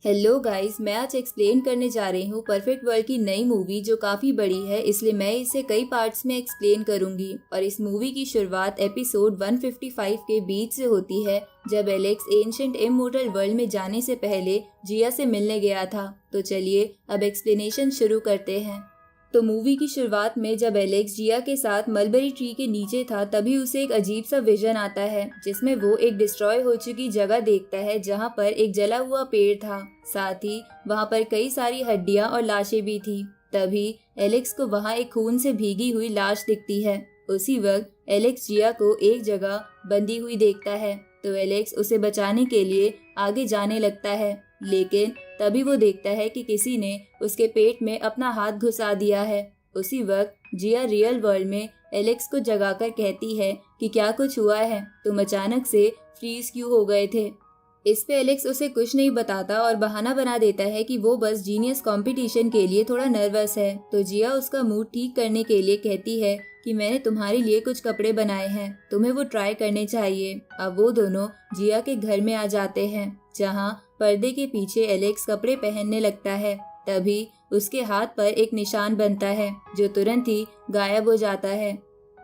Hello guys, मैं आज explain करने जा रही हूँ परफेक्ट वर्ल्ड की नई मूवी जो काफ़ी बड़ी है, इसलिए मैं इसे कई पार्ट्स में एक्सप्लेन करूंगी। और इस मूवी की शुरुआत एपिसोड 155 के बीच से होती है, जब एलेक्स एंशिएंट इमोर्टल वर्ल्ड में जाने से पहले जिया से मिलने गया था। तो चलिए अब एक्सप्लेनेशन शुरू करते हैं। तो मूवी की शुरुआत में जब एलेक्स जिया के साथ मलबेरी ट्री के नीचे था, तभी उसे एक अजीब सा विजन आता है, जिसमें वो एक डिस्ट्रॉय हो चुकी जगह देखता है, जहाँ पर एक जला हुआ पेड़ था। साथ ही वहाँ पर कई सारी हड्डियाँ और लाशें भी थी। तभी एलेक्स को वहाँ एक खून से भीगी हुई लाश दिखती है। उसी वक्त एलेक्स जिया को एक जगह बंधी हुई देखता है, तो एलेक्स उसे बचाने के लिए आगे जाने लगता है, लेकिन तभी वो देखता है कि किसी ने उसके पेट में अपना हाथ घुसा दिया है। उसी वक्त जिया रियल वर्ल्ड में एलेक्स को जगाकर कहती है कि क्या कुछ हुआ है, तुम अचानक से फ्रीज क्यों हो गए थे। इस पे एलेक्स उसे कुछ नहीं बताता और बहाना बना देता है कि वो बस जीनियस कंपटीशन के लिए थोड़ा नर्वस है। तो जिया उसका मूड ठीक करने के लिए कहती है कि मैंने तुम्हारे लिए कुछ कपड़े बनाए हैं, तुम्हें वो ट्राई करने चाहिए। अब वो दोनों जिया के घर में आ जाते हैं, जहाँ पर्दे के पीछे एलेक्स कपड़े पहनने लगता है। तभी उसके हाथ पर एक निशान बनता है, जो तुरंत ही गायब हो जाता है।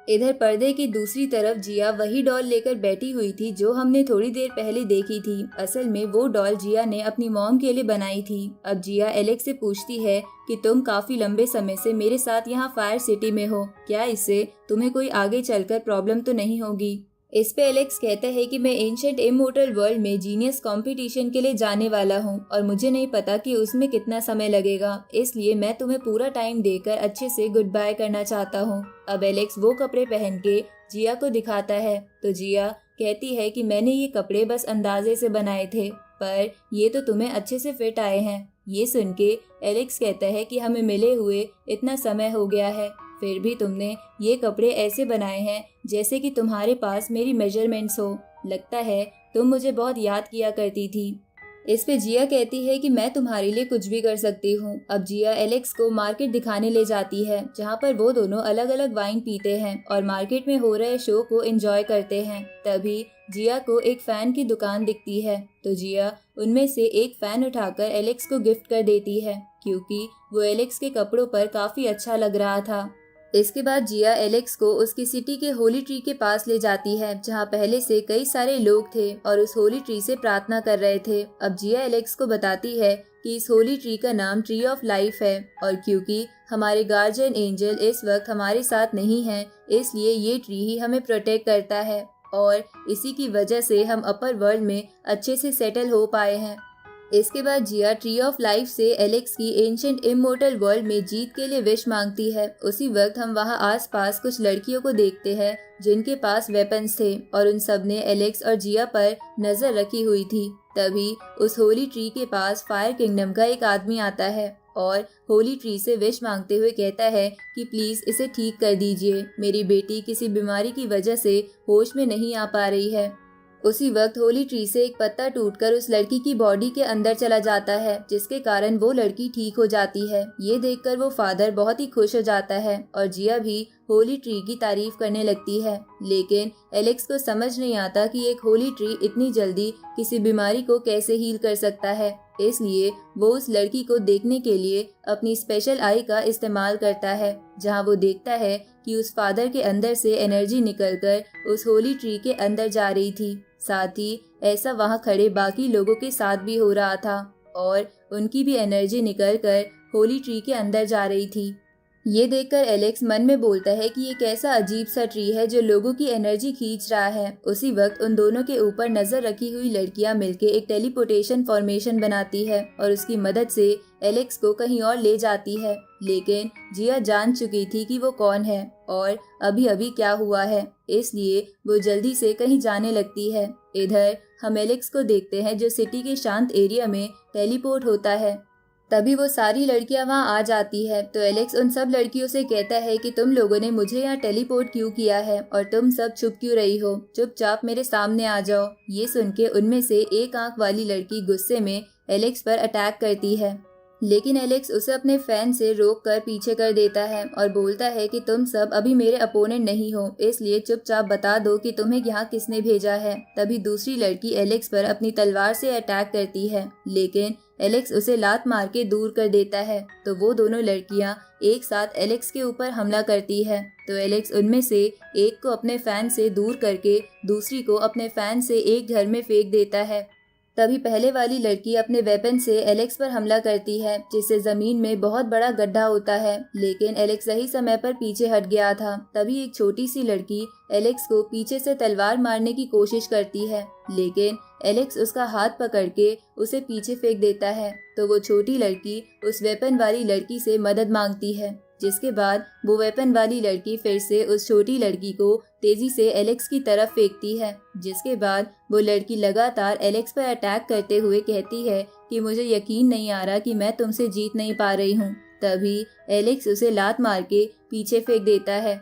इधर पर्दे की दूसरी तरफ जिया वही डॉल लेकर बैठी हुई थी जो हमने थोड़ी देर पहले देखी थी। असल में वो डॉल जिया ने अपनी मॉम के लिए बनाई थी। अब जिया एलेक्स से पूछती है कि तुम काफी लंबे समय से मेरे साथ यहाँ फायर सिटी में हो, क्या इससे तुम्हें कोई आगे चलकर प्रॉब्लम तो नहीं होगी। इस पे एलेक्स कहता है कि मैं एंशिएंट इमोर्टल वर्ल्ड में जीनियस कंपटीशन के लिए जाने वाला हूँ और मुझे नहीं पता कि उसमें कितना समय लगेगा, इसलिए मैं तुम्हें पूरा टाइम देकर अच्छे से गुड बाय करना चाहता हूँ। अब एलेक्स वो कपड़े पहन के जिया को दिखाता है, तो जिया कहती है कि मैंने ये कपड़े बस अंदाजे से बनाए थे, पर ये तो तुम्हें अच्छे से फिट आए हैं। ये सुन के एलेक्स कहता है कि हमें मिले हुए इतना समय हो गया है, फिर भी तुमने ये कपड़े ऐसे बनाए हैं जैसे कि तुम्हारे पास मेरी मेजरमेंट्स हो। लगता है तुम मुझे बहुत याद किया करती थी। इस पे जिया कहती है कि मैं तुम्हारे लिए कुछ भी कर सकती हूँ। अब जिया एलेक्स को मार्केट दिखाने ले जाती है, जहाँ पर वो दोनों अलग अलग वाइन पीते हैं और मार्केट में हो रहे शो को एंजॉय करते हैं। तभी जिया को एक फैन की दुकान दिखती है, तो जिया उनमें से एक फैन उठाकर एलेक्स को गिफ्ट कर देती है, क्योंकि वो एलेक्स के कपड़ों पर काफी अच्छा लग रहा था। इसके बाद जिया एलेक्स को उसकी सिटी के होली ट्री के पास ले जाती है, जहाँ पहले से कई सारे लोग थे और उस होली ट्री से प्रार्थना कर रहे थे। अब जिया एलेक्स को बताती है कि इस होली ट्री का नाम ट्री ऑफ लाइफ है, और क्योंकि हमारे गार्जियन एंजल इस वक्त हमारे साथ नहीं है, इसलिए ये ट्री ही हमें प्रोटेक्ट करता है और इसी की वजह से हम अपर वर्ल्ड में अच्छे से सेटल हो पाए हैं। इसके बाद जिया ट्री ऑफ लाइफ से एलेक्स की एंशिएंट इमोर्टल वर्ल्ड में जीत के लिए विश मांगती है। उसी वक्त हम वहां आसपास कुछ लड़कियों को देखते हैं जिनके पास वेपन्स थे, और उन सब ने एलेक्स और जिया पर नजर रखी हुई थी। तभी उस होली ट्री के पास फायर किंगडम का एक आदमी आता है और होली ट्री से विश मांगते हुए कहता है कि प्लीज इसे ठीक कर दीजिए, मेरी बेटी किसी बीमारी की वजह से होश में नहीं आ पा रही है। उसी वक्त होली ट्री से एक पत्ता टूटकर उस लड़की की बॉडी के अंदर चला जाता है, जिसके कारण वो लड़की ठीक हो जाती है। ये देखकर वो फादर बहुत ही खुश हो जाता है और जिया भी होली ट्री की तारीफ करने लगती है। लेकिन एलेक्स को समझ नहीं आता कि एक होली ट्री इतनी जल्दी किसी बीमारी को कैसे हील कर सकता है, इसलिए वो उस लड़की को देखने के लिए अपनी स्पेशल आई का इस्तेमाल करता है, जहां वो देखता है कि उस फादर के अंदर से एनर्जी निकलकर उस होली ट्री के अंदर जा रही थी। साथ ही ऐसा वहां खड़े बाकी लोगों के साथ भी हो रहा था और उनकी भी एनर्जी निकलकर होली ट्री के अंदर जा रही थी। ये देखकर एलेक्स मन में बोलता है कि ये कैसा अजीब सा ट्री है जो लोगों की एनर्जी खींच रहा है। उसी वक्त उन दोनों के ऊपर नजर रखी हुई लड़कियां मिलके एक टेलीपोर्टेशन फॉर्मेशन बनाती है और उसकी मदद से एलेक्स को कहीं और ले जाती है। लेकिन जिया जान चुकी थी कि वो कौन है और अभी अभी क्या हुआ है, इसलिए वो जल्दी से कहीं जाने लगती है। इधर हम एलेक्स को देखते हैं जो सिटी के शांत एरिया में टेलीपोर्ट होता है। तभी वो सारी लड़कियां वहां आ जाती है, तो एलेक्स उन सब लड़कियों से कहता है कि तुम लोगों ने मुझे यहाँ टेलीपोर्ट क्यों किया है और तुम सब चुप क्यों रही हो, चुपचाप मेरे सामने आ जाओ। ये सुन के उनमें से एक आंख वाली लड़की गुस्से में एलेक्स पर अटैक करती है, लेकिन एलेक्स उसे अपने फैन से रोक कर पीछे कर देता है और बोलता है कि तुम सब अभी मेरे अपोनेंट नहीं हो, इसलिए चुपचाप बता दो कि तुम्हें यहाँ किसने भेजा है। तभी दूसरी लड़की एलेक्स पर अपनी तलवार से अटैक करती है, लेकिन एलेक्स उसे लात मार के दूर कर देता है। तो वो दोनों लड़कियां एक साथ एलेक्स के ऊपर हमला करती है। तो एलेक्स उनमें से एक को अपने फैन से दूर करके दूसरी को अपने फैन से एक घर में फेंक देता है। तभी पहले वाली लड़की अपने वेपन से एलेक्स पर हमला करती है, जिससे जमीन में बहुत बड़ा गड्ढा होता है, लेकिन एलेक्स सही समय पर पीछे हट गया था। तभी एक छोटी सी लड़की एलेक्स को पीछे से तलवार मारने की कोशिश करती है, लेकिन एलेक्स उसका हाथ पकड़ के उसे पीछे फेंक देता है। तो वो छोटी लड़की उस वेपन वाली लड़की से मदद मांगती है, जिसके बाद वो वेपन वाली लड़की फिर से उस छोटी लड़की को तेजी से एलेक्स की तरफ फेंकती है, जिसके बाद वो लड़की लगातार एलेक्स पर अटैक करते हुए कहती है कि मुझे यकीन नहीं आ रहा कि मैं तुमसे जीत नहीं पा रही हूँ। तभी एलेक्स उसे लात मार के पीछे फेंक देता है।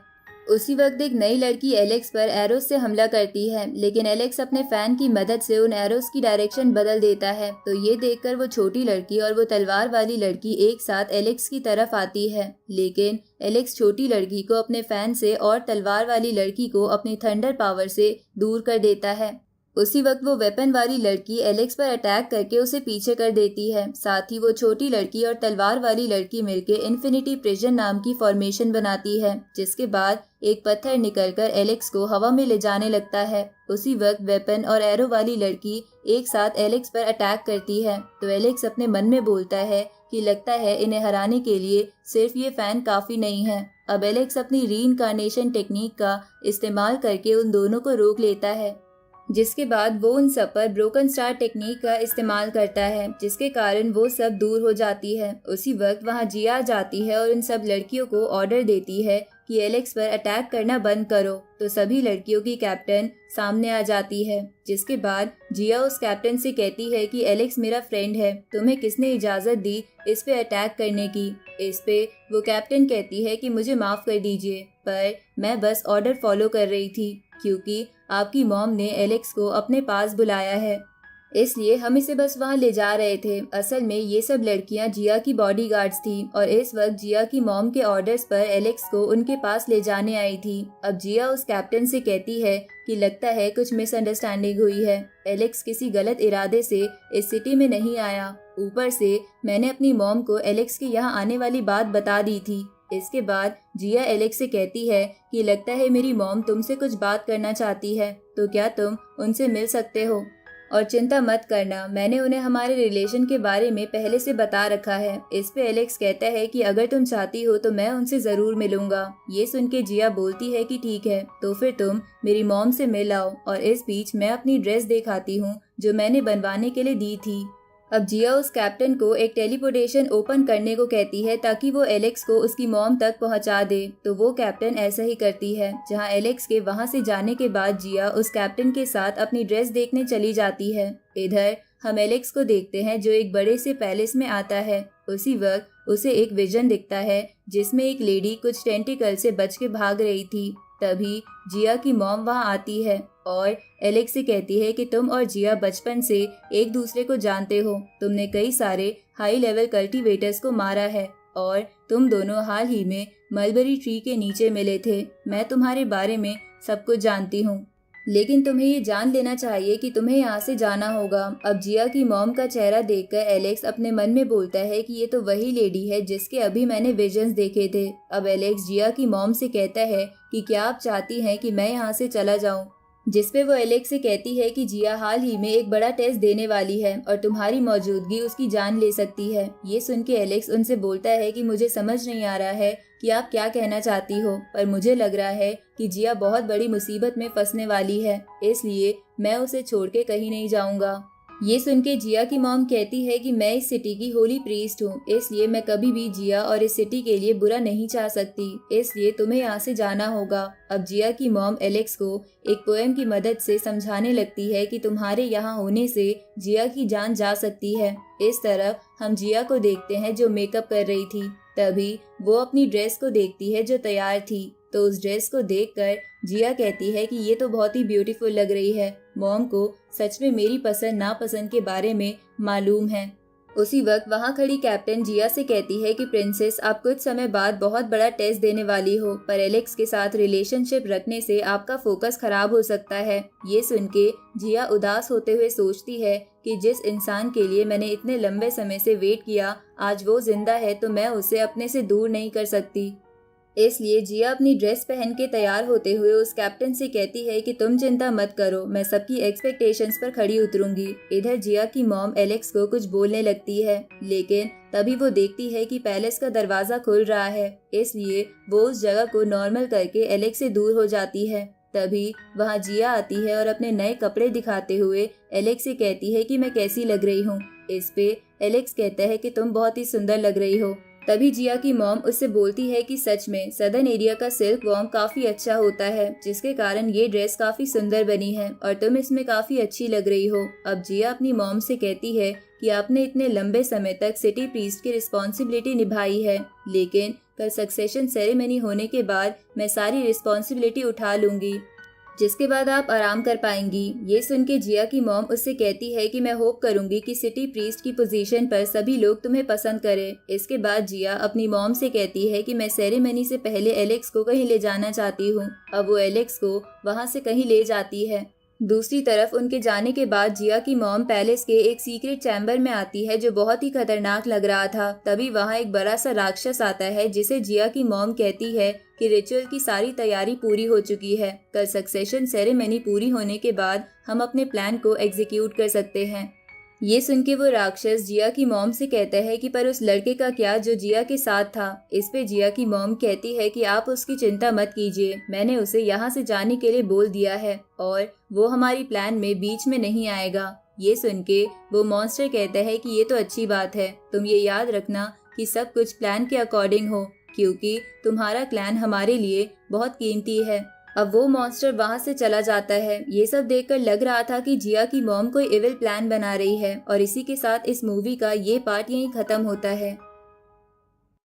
उसी वक्त एक नई लड़की एलेक्स पर एरोस से हमला करती है, लेकिन एलेक्स अपने फैन की मदद से उन एरोस की डायरेक्शन बदल देता है। तो ये देखकर वो छोटी लड़की और वो तलवार वाली लड़की एक साथ एलेक्स की तरफ आती है, लेकिन एलेक्स छोटी लड़की को अपने फैन से और तलवार वाली लड़की को अपनी थंडर पावर से दूर कर देता है। उसी वक्त वो वेपन वाली लड़की एलेक्स पर अटैक करके उसे पीछे कर देती है। साथ ही वो छोटी लड़की और तलवार वाली लड़की मिलकर इन्फिनिटी प्रिजन नाम की फॉर्मेशन बनाती है, जिसके बाद एक पत्थर निकलकर एलेक्स को हवा में ले जाने लगता है। उसी वक्त वेपन और एरो वाली लड़की एक साथ एलेक्स पर अटैक करती है। तो एलेक्स अपने मन में बोलता है कि लगता है इन्हें हराने के लिए सिर्फ ये फैन काफी नहीं है। अब एलेक्स अपनी रीइंकार्नेशन टेक्निक का इस्तेमाल करके उन दोनों को रोक लेता है, जिसके बाद वो उन सब पर ब्रोकन स्टार टेक्निक का इस्तेमाल करता है, जिसके कारण वो सब दूर हो जाती है। उसी वक्त वहाँ जिया जाती है और उन सब लड़कियों को ऑर्डर देती है कि एलेक्स पर अटैक करना बंद करो। तो सभी लड़कियों की कैप्टन सामने आ जाती है, जिसके बाद जिया उस कैप्टन से कहती है कि एलेक्स मेरा फ्रेंड है, तुम्हें किसने इजाजत दी इस पे अटैक करने की। इस पे वो कैप्टन कहती है कि मुझे माफ कर दीजिए, पर मैं बस ऑर्डर फॉलो कर रही थी, क्योंकि आपकी मॉम ने एलेक्स को अपने पास बुलाया है, इसलिए हम इसे बस वहाँ ले जा रहे थे। असल में ये सब लड़कियाँ जिया की बॉडीगार्ड्स थी और इस वक्त जिया की मॉम के ऑर्डर्स पर एलेक्स को उनके पास ले जाने आई थी। अब जिया उस कैप्टन से कहती है कि लगता है कुछ मिसअंडरस्टैंडिंग हुई है, एलेक्स किसी गलत इरादे से इस सिटी में नहीं आया, ऊपर से मैंने अपनी मॉम को एलेक्स के यहाँ आने वाली बात बता दी थी। इसके बाद जिया एलेक्स से कहती है कि लगता है मेरी मॉम तुमसे कुछ बात करना चाहती है, तो क्या तुम उनसे मिल सकते हो। और चिंता मत करना, मैंने उन्हें हमारे रिलेशन के बारे में पहले से बता रखा है। इस पे एलेक्स कहता है कि अगर तुम चाहती हो तो मैं उनसे जरूर मिलूंगा। ये सुन के जिया बोलती है कि ठीक है, तो फिर तुम मेरी मॉम से मिल आओ। और इस बीच मैं अपनी ड्रेस दिखाती हूँ जो मैंने बनवाने के लिए दी थी। अब जिया उस कैप्टन को एक टेलीपोर्टेशन ओपन करने को कहती है ताकि वो एलेक्स को उसकी मॉम तक पहुंचा दे। तो वो कैप्टन ऐसा ही करती है। जहां एलेक्स के वहां से जाने के बाद जिया उस कैप्टन के साथ अपनी ड्रेस देखने चली जाती है। इधर हम एलेक्स को देखते हैं जो एक बड़े से पैलेस में आता है। उसी वक्त उसे एक विजन दिखता है जिसमें एक लेडी कुछ टेंटिकल से बच के भाग रही थी। तभी जिया की मॉम वहां आती है और एलेक्स से कहती है कि तुम और जिया बचपन से एक दूसरे को जानते हो, तुमने कई सारे हाई लेवल कल्टीवेटर्स को मारा है और तुम दोनों हाल ही में मलबरी ट्री के नीचे मिले थे। मैं तुम्हारे बारे में सब कुछ जानती हूँ, लेकिन तुम्हें ये जान लेना चाहिए कि तुम्हें यहाँ से जाना होगा। अब जिया की मॉम का चेहरा देखकर एलेक्स अपने मन में बोलता है कि ये तो वही लेडी है जिसके अभी मैंने विजन्स देखे थे। अब एलेक्स जिया की मॉम से कहता है कि क्या आप चाहती हैं कि मैं यहाँ से चला जाऊँ, जिसपे वो एलेक्स से कहती है कि जिया हाल ही में एक बड़ा टेस्ट देने वाली है और तुम्हारी मौजूदगी उसकी जान ले सकती है। ये सुन के एलेक्स उनसे बोलता है कि मुझे समझ नहीं आ रहा है कि आप क्या कहना चाहती हो, पर मुझे लग रहा है कि जिया बहुत बड़ी मुसीबत में फंसने वाली है, इसलिए मैं उसे छोड़ के कहीं नहीं जाऊंगा। ये सुन के जिया की मॉम कहती है कि मैं इस सिटी की होली प्रीस्ट हूँ, इसलिए मैं कभी भी जिया और इस सिटी के लिए बुरा नहीं चाह सकती, इसलिए तुम्हें यहाँ से जाना होगा। अब जिया की मॉम एलेक्स को एक पोएम की मदद से समझाने लगती है कि तुम्हारे यहाँ होने से जिया की जान जा सकती है। इस तरफ हम जिया को देखते हैं जो मेकअप कर रही थी। तभी वो अपनी ड्रेस को देखती है जो तैयार थी। तो उस ड्रेस को देखकर जिया कहती है कि ये तो बहुत ही ब्यूटीफुल लग रही है। मॉम को सच में मेरी पसंद नापसंद के बारे में मालूम है। उसी वक्त वहाँ खड़ी कैप्टन जिया से कहती है कि प्रिंसेस, आप कुछ समय बाद बहुत बड़ा टेस्ट देने वाली हो, पर एलेक्स के साथ रिलेशनशिप रखने से आपका फोकस खराब हो सकता है। ये सुन के जिया उदास होते हुए सोचती है कि जिस इंसान के लिए मैंने इतने लंबे समय से वेट किया, आज वो जिंदा है तो मैं उसे अपने से दूर नहीं कर सकती। इसलिए जिया अपनी ड्रेस पहन के तैयार होते हुए उस कैप्टन से कहती है कि तुम चिंता मत करो, मैं सबकी एक्सपेक्टेशंस पर खड़ी उतरूंगी। इधर जिया की मॉम एलेक्स को कुछ बोलने लगती है, लेकिन तभी वो देखती है कि पैलेस का दरवाजा खुल रहा है, इसलिए वो उस जगह को नॉर्मल करके एलेक्स से दूर हो जाती है। तभी वहाँ जिया आती है और अपने नए कपड़े दिखाते हुए एलेक्स से कहती है कि मैं कैसी लग रही हूँ। इस पे एलेक्स कहता है कि तुम बहुत ही सुंदर लग रही हो। तभी जिया की मॉम उससे बोलती है कि सच में सदर्न एरिया का सिल्क वॉर्म काफी अच्छा होता है, जिसके कारण ये ड्रेस काफी सुंदर बनी है और तुम इसमें काफी अच्छी लग रही हो। अब जिया अपनी मॉम से कहती है कि आपने इतने लंबे समय तक सिटी प्रीस्ट की रिस्पॉन्सिबिलिटी निभाई है, लेकिन कल सक्सेशन सेरेमनी होने के बाद मैं सारी रिस्पॉन्सिबिलिटी उठा लूंगी, जिसके बाद आप आराम कर पाएंगी। ये सुन के जिया की मॉम उससे कहती है कि मैं होप करूंगी कि सिटी प्रीस्ट की पोजीशन पर सभी लोग तुम्हें पसंद करें। इसके बाद जिया अपनी मॉम से कहती है कि मैं सेरेमनी से पहले एलेक्स को कहीं ले जाना चाहती हूँ। अब वो एलेक्स को वहाँ से कहीं ले जाती है। दूसरी तरफ उनके जाने के बाद जिया की मॉम पैलेस के एक सीक्रेट चैम्बर में आती है जो बहुत ही खतरनाक लग रहा था। तभी वहाँ एक बड़ा सा राक्षस आता है, जिसे जिया की मॉम कहती है कि रिचुअल की सारी तैयारी पूरी हो चुकी है, कल सक्सेशन सेरेमनी पूरी होने के बाद हम अपने प्लान को एग्जीक्यूट कर सकते हैं। ये सुन के वो राक्षस जिया की मॉम से कहता है कि पर उस लड़के का क्या जो जिया के साथ था। इस पे जिया की मॉम कहती है कि आप उसकी चिंता मत कीजिए, मैंने उसे यहाँ से जाने के लिए बोल दिया है और वो हमारी प्लान में बीच में नहीं आएगा। ये सुन के वो मॉन्स्टर कहता है कि ये तो अच्छी बात है, तुम ये याद रखना कि सब कुछ प्लान के अकॉर्डिंग हो, क्योंकि तुम्हारा प्लान हमारे लिए बहुत कीमती है। अब वो मॉन्स्टर वहाँ से चला जाता है। ये सब देखकर लग रहा था कि जिया की मॉम कोई इविल प्लान बना रही है। और इसी के साथ इस मूवी का ये पार्ट यहीं खत्म होता है।